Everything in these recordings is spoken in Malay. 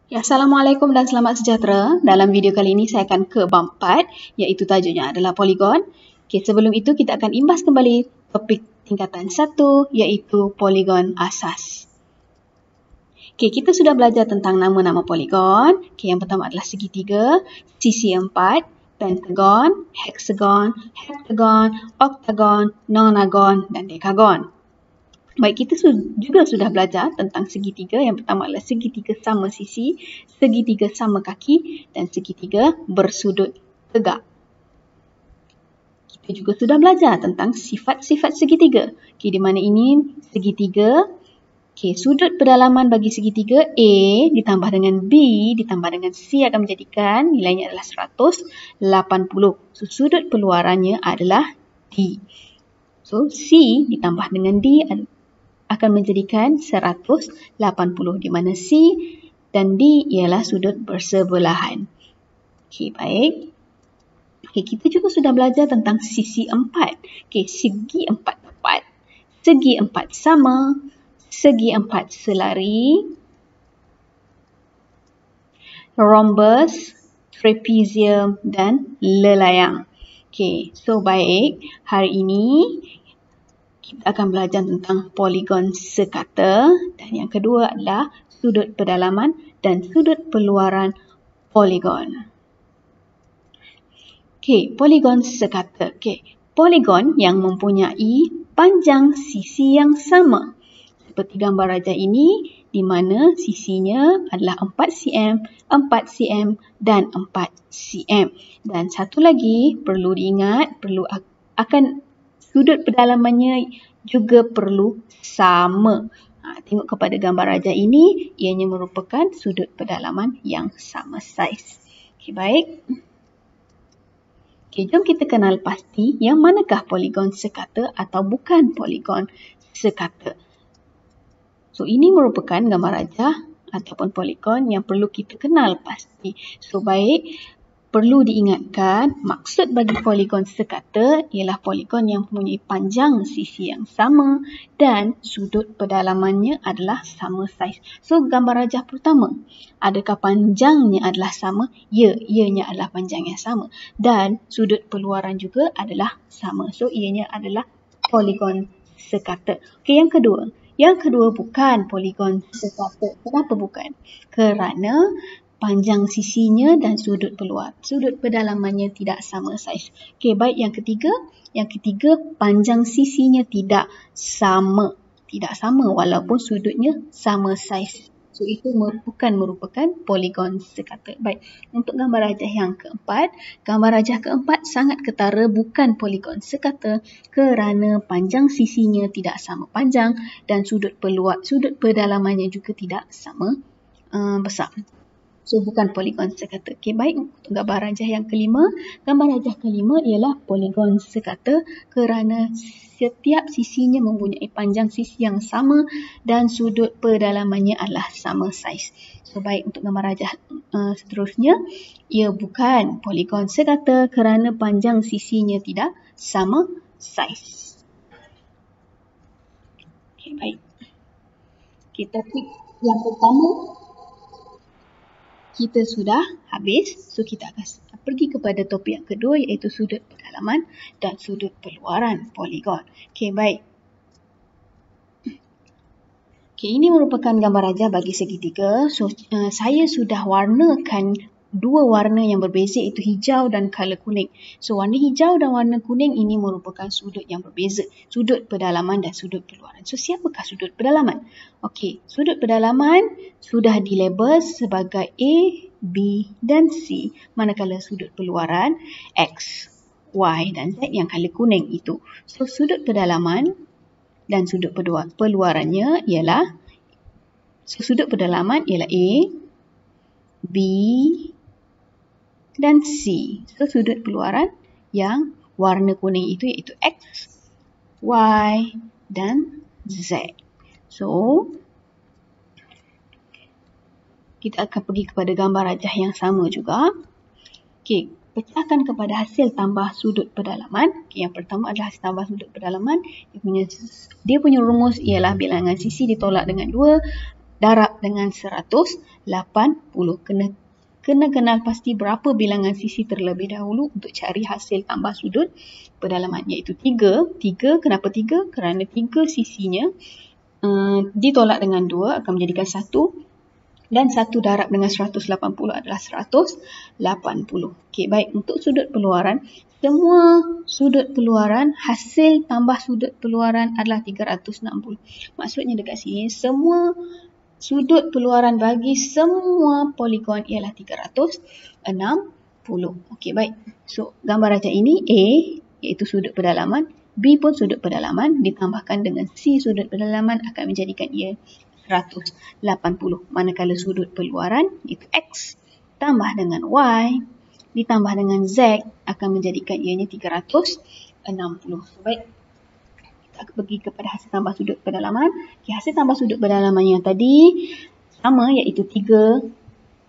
Ya, Assalamualaikum dan selamat sejahtera. Dalam video kali ini saya akan ke bab 4, iaitu tajuknya adalah poligon. Okey, sebelum itu kita akan imbas kembali topik tingkatan 1, iaitu poligon asas. Okey, kita sudah belajar tentang nama-nama poligon. Okey, yang pertama adalah segitiga, sisi 4, pentagon, hexagon, heptagon, oktagon, nonagon dan dekagon. Baik, kita juga sudah belajar tentang segitiga. Yang pertama adalah segitiga sama sisi, segitiga sama kaki dan segitiga bersudut tegak. Kita juga sudah belajar tentang sifat-sifat segitiga. Okey, di mana ini segitiga. Okey, sudut pedalaman bagi segitiga A ditambah dengan B ditambah dengan C akan menjadikan nilainya adalah 180. So, sudut peluarannya adalah D. So, C ditambah dengan D akan menjadikan 180, di mana C dan D ialah sudut bersebelahan. Okey, baik. Okey, kita juga sudah belajar tentang sisi 4. Okey, segi 4 tepat, segi 4 sama, segi 4 selari, rhombus, trapezium dan lelayang. Okey, so baik, hari ini kita akan belajar tentang poligon sekata dan yang kedua adalah sudut pedalaman dan sudut peluaran poligon. Okey, poligon sekata. Okey, poligon yang mempunyai panjang sisi yang sama. Seperti gambar rajah ini di mana sisinya adalah 4 cm, 4 cm dan 4 cm. Dan satu lagi perlu diingat, akan sudut pedalamannya juga perlu sama. Tengok kepada gambar rajah ini, ianya merupakan sudut pedalaman yang sama saiz. Okey, baik. Okey, jom kita kenal pasti yang manakah poligon sekata atau bukan poligon sekata. So, ini merupakan gambar rajah ataupun poligon yang perlu kita kenal pasti. So, baik. Perlu diingatkan, maksud bagi poligon sekata ialah poligon yang mempunyai panjang sisi yang sama dan sudut pedalamannya adalah sama saiz. So, gambar rajah pertama, adakah panjangnya adalah sama? Ya, ianya adalah panjang yang sama. Dan sudut peluaran juga adalah sama. So, ianya adalah poligon sekata. Okey, yang kedua. Yang kedua bukan poligon sekata. Kenapa bukan? Kerana panjang sisinya dan sudut pedalamannya tidak sama saiz. Okey, baik, yang ketiga. Yang ketiga, panjang sisinya tidak sama. Tidak sama walaupun sudutnya sama saiz. So, itu bukan merupakan poligon sekata. Baik, untuk gambar rajah yang keempat. Gambar rajah keempat sangat ketara bukan poligon sekata kerana panjang sisinya tidak sama panjang dan sudut pedalamannya juga tidak sama besar. So, bukan poligon sekata. Okey, baik. Untuk gambar rajah yang kelima. Gambar rajah kelima ialah poligon sekata kerana setiap sisinya mempunyai panjang sisi yang sama dan sudut pedalamannya adalah sama saiz. So, baik, untuk gambar rajah seterusnya, ia bukan poligon sekata kerana panjang sisinya tidak sama saiz. Okey, baik. Kita topik yang pertama kita sudah habis. So, kita akan pergi kepada topik yang kedua iaitu sudut pedalaman dan sudut peluaran poligon. Okey, baik. Okey, ini merupakan gambar rajah bagi segitiga. So, saya sudah warnakan dua warna yang berbeza iaitu hijau dan color kuning. So, warna hijau dan warna kuning ini merupakan sudut yang berbeza. Sudut pedalaman dan sudut peluaran. So, siapakah sudut pedalaman? Okey, sudut pedalaman sudah dilabel sebagai A, B dan C. Manakala sudut peluaran X, Y dan Z yang color kuning itu. So, sudut pedalaman dan sudut peluarannya ialah sudut pedalaman ialah A, B dan C. So, sudut peluaran yang warna kuning itu iaitu X, Y dan Z. So, kita akan pergi kepada gambar rajah yang sama juga. Okey, pecahkan kepada hasil tambah sudut pedalaman. Okey, yang pertama adalah hasil tambah sudut pedalaman. Dia punya rumus ialah bilangan sisi ditolak dengan 2 darab dengan 180. Kena kenal pasti berapa bilangan sisi terlebih dahulu untuk cari hasil tambah sudut pedalaman, iaitu 3. 3, kenapa 3? Kerana 3 sisinya ditolak dengan 2 akan menjadikan 1, dan 1 darab dengan 180 adalah 180. Okey, baik. Untuk sudut peluaran, semua sudut peluaran, hasil tambah sudut peluaran adalah 360. Maksudnya dekat sini, semua sudut peluaran bagi semua poligon ialah 360. Okey, baik. So, gambar rajah ini A iaitu sudut pedalaman, B pun sudut pedalaman, ditambahkan dengan C sudut pedalaman akan menjadikan ia 180. Manakala sudut peluaran itu X tambah dengan Y ditambah dengan Z akan menjadikan ianya 360. Baik. Kita pergi kepada hasil tambah sudut pedalaman. Okay, hasil tambah sudut pedalaman yang tadi sama, iaitu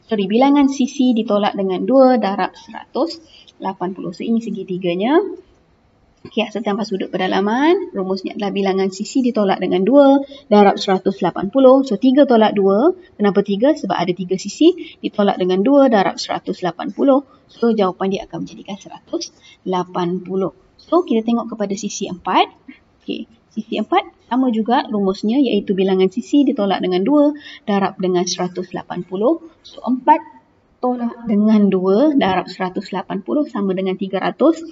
bilangan sisi ditolak dengan 2 darab 180. So, ini segitiganya. Okay, hasil tambah sudut pedalaman, rumusnya adalah bilangan sisi ditolak dengan 2 darab 180. So, 3 tolak 2. Kenapa 3? Sebab ada 3 sisi ditolak dengan 2 darab 180. So, jawapan dia akan menjadikan 180. So, kita tengok kepada sisi 4. Okay, sisi 4 sama juga rumusnya, iaitu bilangan sisi ditolak dengan 2 darab dengan 180. So, 4 tolak dengan 2 darab 180 sama dengan 360.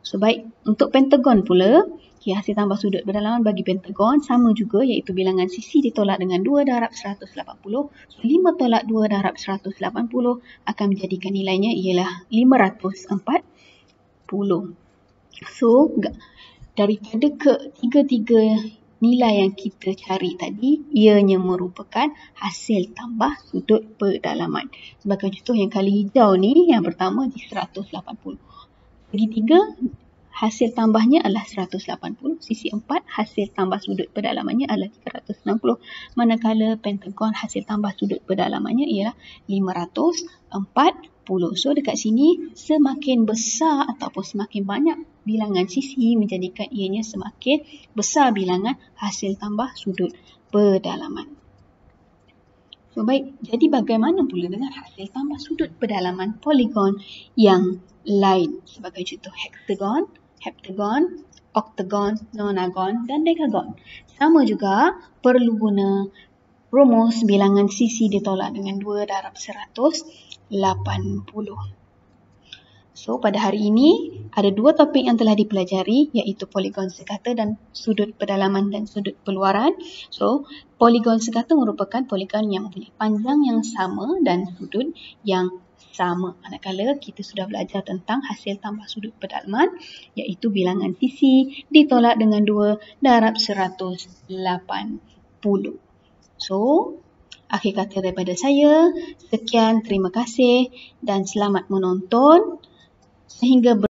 So, baik. Untuk pentagon pula, okay, hasil tambah sudut pedalaman bagi pentagon sama juga, iaitu bilangan sisi ditolak dengan 2 darab 180. So, 5 tolak 2 darab 180 akan menjadikan nilainya ialah 540. So, daripada ketiga-tiga nilai yang kita cari tadi, ianya merupakan hasil tambah sudut pedalaman. Sebagai contoh, yang kali hijau ni, yang pertama di 180. Segitiga, hasil tambahnya adalah 180. Sisi 4, hasil tambah sudut pedalamannya adalah 360. Manakala pentagon, hasil tambah sudut pedalamannya ialah 540. So, dekat sini, semakin besar ataupun semakin banyak bilangan sisi menjadikan ianya semakin besar bilangan hasil tambah sudut pedalaman. So, baik. Jadi, bagaimana pula dengan hasil tambah sudut pedalaman poligon yang lain? Sebagai contoh, hektagon, heptagon, oktagon, nonagon dan dekagon. Sama juga perlu guna rumus bilangan sisi ditolak dengan 2 darab 180. So, pada hari ini ada 2 topik yang telah dipelajari, iaitu poligon sekata dan sudut pedalaman dan sudut peluaran. So, poligon sekata merupakan poligon yang mempunyai panjang yang sama dan sudut yang sama. Manakala kita sudah belajar tentang hasil tambah sudut pedalaman, iaitu bilangan sisi ditolak dengan 2 darab 180. So, akhir kata daripada saya, sekian, terima kasih dan selamat menonton. Sehingga